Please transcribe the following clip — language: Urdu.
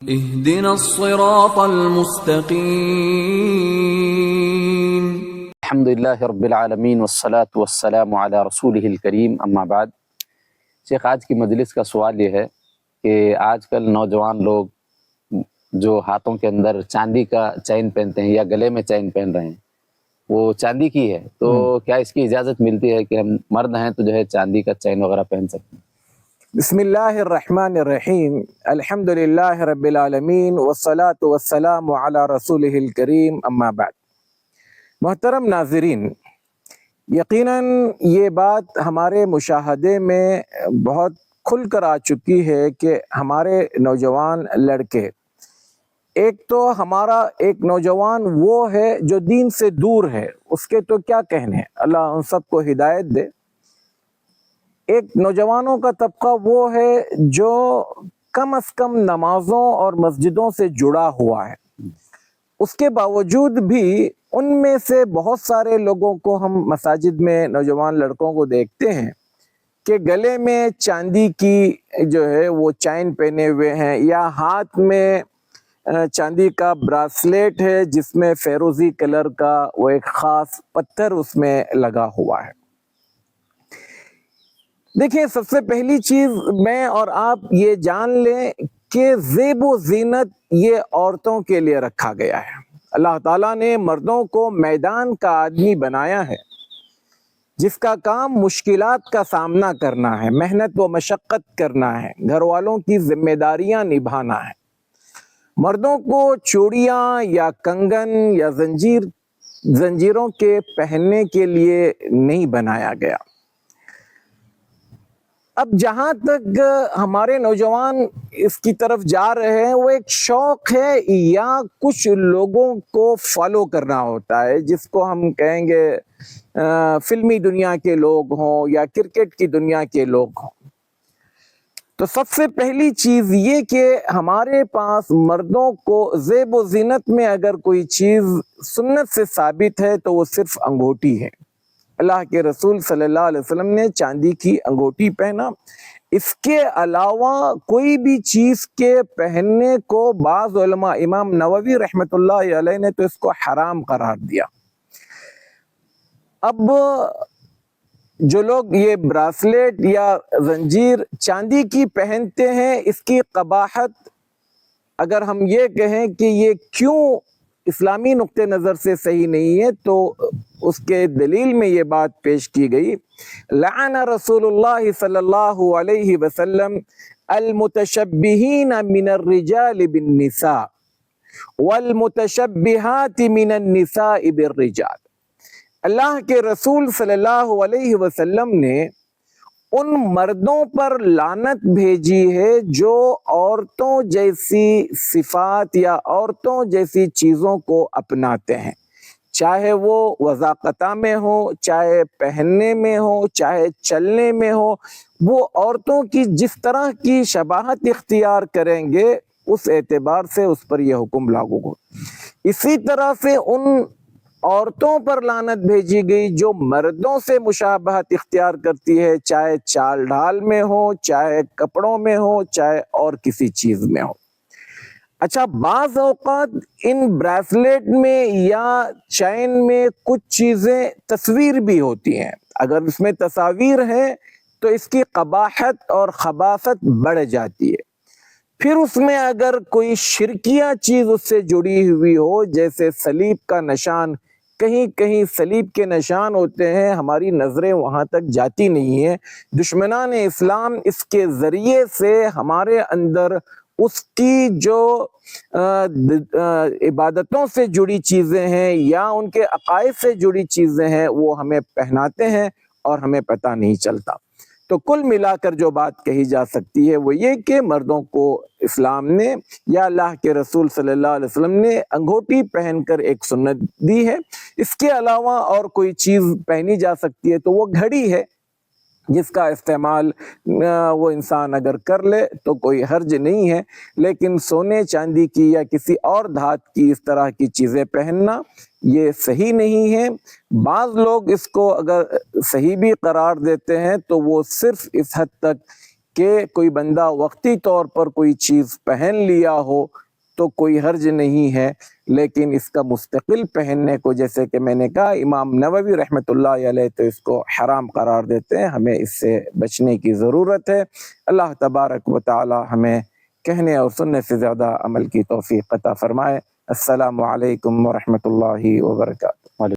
اهدنا الصراط المستقیم۔ الحمدللہ رب العالمین والصلاة والسلام علی رسولہ الکریم، اما بعد۔ شیخ، آج کی مجلس کا سوال یہ ہے کہ آج کل نوجوان لوگ جو ہاتھوں کے اندر چاندی کا چین پہنتے ہیں یا گلے میں چین پہن رہے ہیں، وہ چاندی کی ہے، تو کیا اس کی اجازت ملتی ہے کہ ہم مرد ہیں تو جو ہے چاندی کا چین وغیرہ پہن سکتے ہیں؟ بسم اللہ الرحمن الرحیم، الحمدللہ رب العالمین والصلاة والسلام علی رسولہ الکریم، اما بعد۔ محترم ناظرین، یقیناً یہ بات ہمارے مشاہدے میں بہت کھل کر آ چکی ہے کہ ہمارے نوجوان لڑکے، ایک تو ہمارا ایک نوجوان وہ ہے جو دین سے دور ہے، اس کے تو کیا کہنے، اللہ ان سب کو ہدایت دے۔ ایک نوجوانوں کا طبقہ وہ ہے جو کم از کم نمازوں اور مسجدوں سے جڑا ہوا ہے، اس کے باوجود بھی ان میں سے بہت سارے لوگوں کو ہم مساجد میں نوجوان لڑکوں کو دیکھتے ہیں کہ گلے میں چاندی کی جو ہے وہ چین پہنے ہوئے ہیں، یا ہاتھ میں چاندی کا براسلیٹ ہے جس میں فیروزی کلر کا وہ ایک خاص پتھر اس میں لگا ہوا ہے۔ دیکھیں، سب سے پہلی چیز میں اور آپ یہ جان لیں کہ زیب و زینت یہ عورتوں کے لیے رکھا گیا ہے۔ اللہ تعالیٰ نے مردوں کو میدان کا آدمی بنایا ہے، جس کا کام مشکلات کا سامنا کرنا ہے، محنت و مشقت کرنا ہے، گھر والوں کی ذمہ داریاں نبھانا ہے۔ مردوں کو چوڑیاں یا کنگن یا زنجیروں کے پہننے کے لیے نہیں بنایا گیا۔ اب جہاں تک ہمارے نوجوان اس کی طرف جا رہے ہیں، وہ ایک شوق ہے یا کچھ لوگوں کو فالو کرنا ہوتا ہے، جس کو ہم کہیں گے فلمی دنیا کے لوگ ہوں یا کرکٹ کی دنیا کے لوگ ہوں۔ تو سب سے پہلی چیز یہ کہ ہمارے پاس مردوں کو زیب و زینت میں اگر کوئی چیز سنت سے ثابت ہے تو وہ صرف انگوٹھی ہے۔ اللہ کے رسول صلی اللہ علیہ وسلم نے چاندی کی انگوٹھی پہنا۔ اس کے علاوہ کوئی بھی چیز کے پہننے کو بعض علماء، امام نووی رحمۃ اللہ علیہ نے تو اس کو حرام قرار دیا۔ اب جو لوگ یہ براسلیٹ یا زنجیر چاندی کی پہنتے ہیں، اس کی قباحت اگر ہم یہ کہیں کہ یہ کیوں اسلامی نقطہ نظر سے صحیح نہیں ہے، تو اس کے دلیل میں یہ بات پیش کی گئی، لعن رسول اللہ صلی اللہ علیہ وسلم المتشبہین من الرجال بالنساء والمتشبہات من النساء بالرجال۔ اللہ کے رسول صلی اللہ علیہ وسلم نے ان مردوں پر لعنت بھیجی ہے جو عورتوں جیسی صفات یا عورتوں جیسی چیزوں کو اپناتے ہیں، چاہے وہ وضاقتہ میں ہو، چاہے پہننے میں ہو، چاہے چلنے میں ہو، وہ عورتوں کی جس طرح کی شباہت اختیار کریں گے اس اعتبار سے اس پر یہ حکم لاگو ہو۔ اسی طرح سے ان عورتوں پر لعنت بھیجی گئی جو مردوں سے مشابہت اختیار کرتی ہے، چاہے چال ڈھال میں ہو، چاہے کپڑوں میں ہو، چاہے اور کسی چیز میں ہو۔ اچھا، بعض اوقات ان بریسلیٹ میں یا چین میں کچھ چیزیں تصویر بھی ہوتی ہیں، اگر اس میں تصاویر ہیں تو اس کی قباحت اور خباثت بڑھ جاتی ہے۔ پھر اس میں اگر کوئی شرکیہ چیز اس سے جڑی ہوئی ہو، جیسے صلیب کا نشان، کہیں کہیں صلیب کے نشان ہوتے ہیں، ہماری نظریں وہاں تک جاتی نہیں ہیں، دشمنان اسلام اس کے ذریعے سے ہمارے اندر اس کی جو عبادتوں سے جڑی چیزیں ہیں یا ان کے عقائد سے جڑی چیزیں ہیں وہ ہمیں پہناتے ہیں اور ہمیں پتہ نہیں چلتا۔ تو کل ملا کر جو بات کہی جا سکتی ہے وہ یہ کہ مردوں کو اسلام نے یا اللہ کے رسول صلی اللہ علیہ وسلم نے انگوٹھی پہن کر ایک سنت دی ہے۔ اس کے علاوہ اور کوئی چیز پہنی جا سکتی ہے تو وہ گھڑی ہے، جس کا استعمال وہ انسان اگر کر لے تو کوئی حرج نہیں ہے، لیکن سونے چاندی کی یا کسی اور دھات کی اس طرح کی چیزیں پہننا یہ صحیح نہیں ہے۔ بعض لوگ اس کو اگر صحیح بھی قرار دیتے ہیں تو وہ صرف اس حد تک کہ کوئی بندہ وقتی طور پر کوئی چیز پہن لیا ہو تو کوئی حرج نہیں ہے، لیکن اس کا مستقل پہننے کو، جیسے کہ میں نے کہا، امام نووی رحمۃ اللہ علیہ تو اس کو حرام قرار دیتے ہیں، ہمیں اس سے بچنے کی ضرورت ہے۔ اللہ تبارک و تعالی ہمیں کہنے اور سننے سے زیادہ عمل کی توفیق عطا فرمائے۔ السلام علیکم ورحمۃ اللہ وبرکاتہ۔